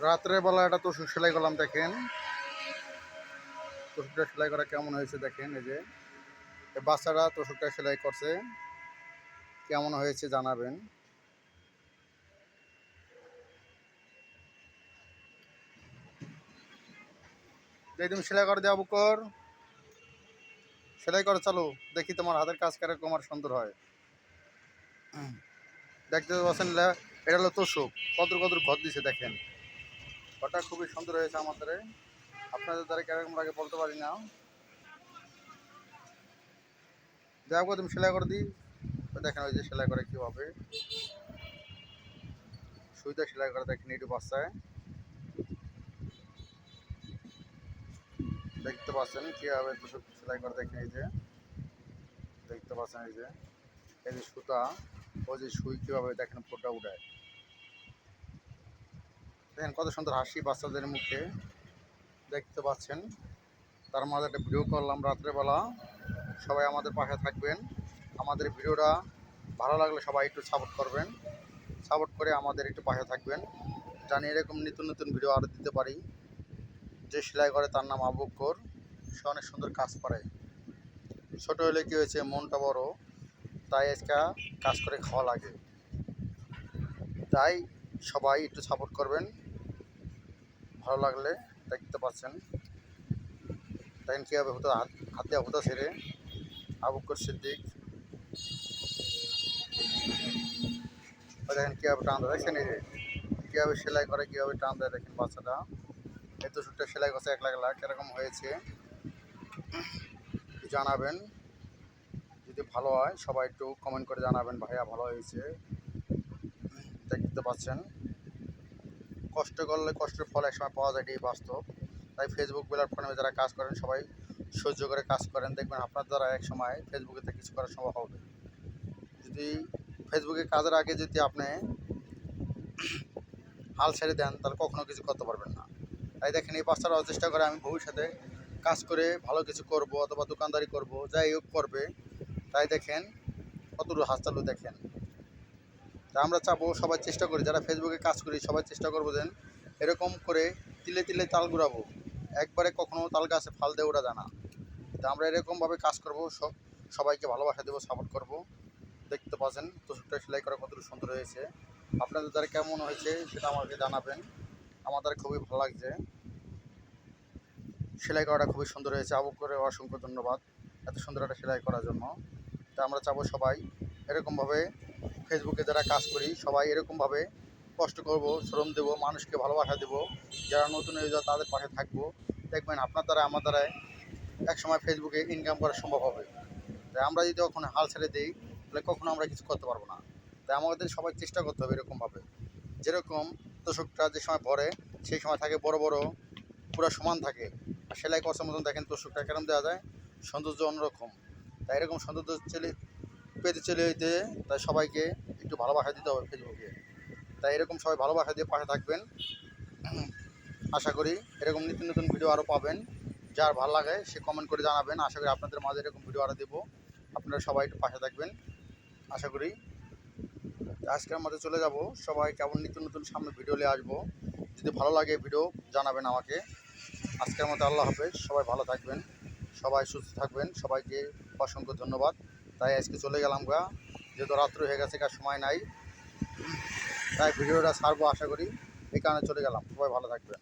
রাত্রে বেলা একটা তোষক সেলাই করলাম, দেখেন তোষকটা সেলাই করা কেমন হয়েছে। দেখেন এই যে বাচ্চারা তোষকটা সেলাই করছে, কেমন হয়েছে জানাবেন। তুমি সেলাই করে দেওয়া বুকর, সেলাই করে চালু, দেখি তোমার হাতের কাজ কিরকম আর সুন্দর হয়। দেখতে পাচ্ছেন এটা হলো তোষক, কদর কদর ঘর দিছে। দেখেন ঘরটা খুবই সুন্দর হয়েছে আমাদের। আপনাদের দ্বারা কিরকম লাগে বলতে পারি না। যাই হোক, তুমি সেলাই করে দিই। দেখেন ওই যে সেলাই করে কীভাবে সুইটা সেলাই করে, দেখেন একটু বাচ্চায় দেখতে পাচ্ছেন কীভাবে তোষক সেলাই করে। দেখেন এই যে দেখতে পাচ্ছেন এই যে সুতা, ওই যে সুই কীভাবে দেখেন ফোটা উঠায়। দেখেন কত সুন্দর হাসি বাচ্চাদের মুখে, দেখতে পাচ্ছেন। তার মাঝে একটা ভিডিও করলাম রাত্রেবেলা। সবাই আমাদের পাশে থাকবেন। আমাদের ভিডিওটা ভালো লাগলে সবাই একটু সাপোর্ট করবেন, সাপোর্ট করে আমাদের একটু পাশে থাকবেন। জানি এরকম নতুন নতুন ভিডিও আরও দিতে পারি। যে সেলাই করে তার নাম আবু বকর, সে অনেক সুন্দর কাজ করে। ছোটো হলে কী হয়েছে, মনটা বড়, তাই আজকে কাজ করে খাওয়া লাগে। তাই সবাই একটু সাপোর্ট করবেন ভালো লাগলে। দেখতে পাচ্ছেন দেখেন কীভাবে হতো, হাত দেওয়া হতো ছেড়ে আবু বকর সিদ্দিক। দেখেন কীভাবে টান দেয়, দেখছেন এই যে কীভাবে সেলাই করে, কীভাবে টান দেয়। দেখেন বাচ্চাটা এই তোষকটা সেলাই করছে একলা একলা, কীরকম হয়েছে জানাবেন। যদি ভালো হয় সবাই একটু কমেন্ট করে জানাবেন, ভাইয়া ভালো হয়েছে। দেখতে পাচ্ছেন কষ্ট করলে কষ্টের ফল একসময় পাওয়া যায়, এটাই বাস্তব। তাই ফেসবুক প্ল্যাটফর্মে যারা কাজ করেন সবাই সহ্য করে কাজ করেন, দেখবেন আপনার দ্বারা এক সময় ফেসবুকেতে কিছু করা সম্ভব হবে। যদি ফেসবুকে কাজের আগে যদি আপনি হাল ছেড়ে দেন তাহলে কখনো কিছু করতে পারবেন না। তাই দেখেন এই বাচ্চারাও চেষ্টা করে আমি ভবিষ্যতে কাজ করে ভালো কিছু করব অথবা দোকানদারি করব, যাই হোক করবে। তাই দেখেন কতটুকু হাত চালু দেখেন। তা আমরা চাবো সবাই চেষ্টা করি, যারা ফেসবুকে কাজ করি সবাই চেষ্টা করবো যেন এরকম করে তিলে তিলে তাল ঘুরাবো, একবারে কখনো তাল গাছে ফাল দিয়ে ওঠা যায় না। তা আমরা এরকমভাবে কাজ করবো, সবাইকে ভালোবাসা দেবো, সাপোর্ট করব। দেখতে পাচ্ছেন তোষকটা সেলাই করা কতটুকু সুন্দর হয়েছে। আপনাদের দ্বারা কেমন হয়েছে সেটা আমাকে জানাবেন। আমাদের খুবই ভালো লাগছে, সেলাই করাটা খুবই সুন্দর হয়েছে। আবু করে অসংখ্য ধন্যবাদ এত সুন্দর একটা সেলাই করার জন্য। তা আমরা চাবো সবাই এরকমভাবে ফেসবুকে যারা কাজ করি সবাই এরকমভাবে কষ্ট করব, শ্রম দেবো, মানুষকে ভালোবাসা দেবো। যারা নতুন হয়ে যায় তাদের পাশে থাকবো। দেখবেন আপনার দ্বারা আমার দ্বারায় একসময় ফেসবুকে ইনকাম করা সম্ভব হবে। তাই আমরা যদি কখনো হাল ছেড়ে দিই তাহলে কখনো আমরা কিছু করতে পারবো না। তাই আমাদের সবাই চেষ্টা করতে হবে এরকমভাবে। যেরকম তোষকটা যে সময় ভরে সেই সময় থাকে বড় বড়, পুরো সমান থাকে। আর সেলাই কষার মতন দেখেন তোষকটা কেরম দেওয়া যায়, সৌন্দর্য অন্যরকম। তাই এরকম সৌন্দর্য পেতে চলে যেতে, তাই সবাইকে একটু ভালোবাসা দিতে হবে ফেসবুকে। তাই এরকম সবাই ভালোবাসা দিয়ে পাশে থাকবেন। আশা করি এরকম নতুন নতুন ভিডিও আরও পাবেন। যার ভালো লাগে সে কমেন্ট করে জানাবেন। আশা করি আপনাদের মাঝে এরকম ভিডিও আরও দেবো, আপনারা সবাই একটু পাশে থাকবেন আশা করি। আজকের মধ্যে চলে যাব, সবাই কেমন নতুন নতুন সামনে ভিডিও নিয়ে আসবো। যদি ভালো লাগে ভিডিও জানাবেন আমাকে। আজকের মতো আল্লাহ হাফেজ, সবাই ভালো থাকবেন, সবাই সুস্থ থাকবেন, সবাইকে অসংখ্য ধন্যবাদ। তাই আজকে চলে গেলাম গা, যেহেতু রাত্র হয়ে গেছে, কার সময় নাই, তাই ভিডিওটা ছাড়বো আশা করি, এই কারণে চলে গেলাম। সবাই ভালো থাকবেন।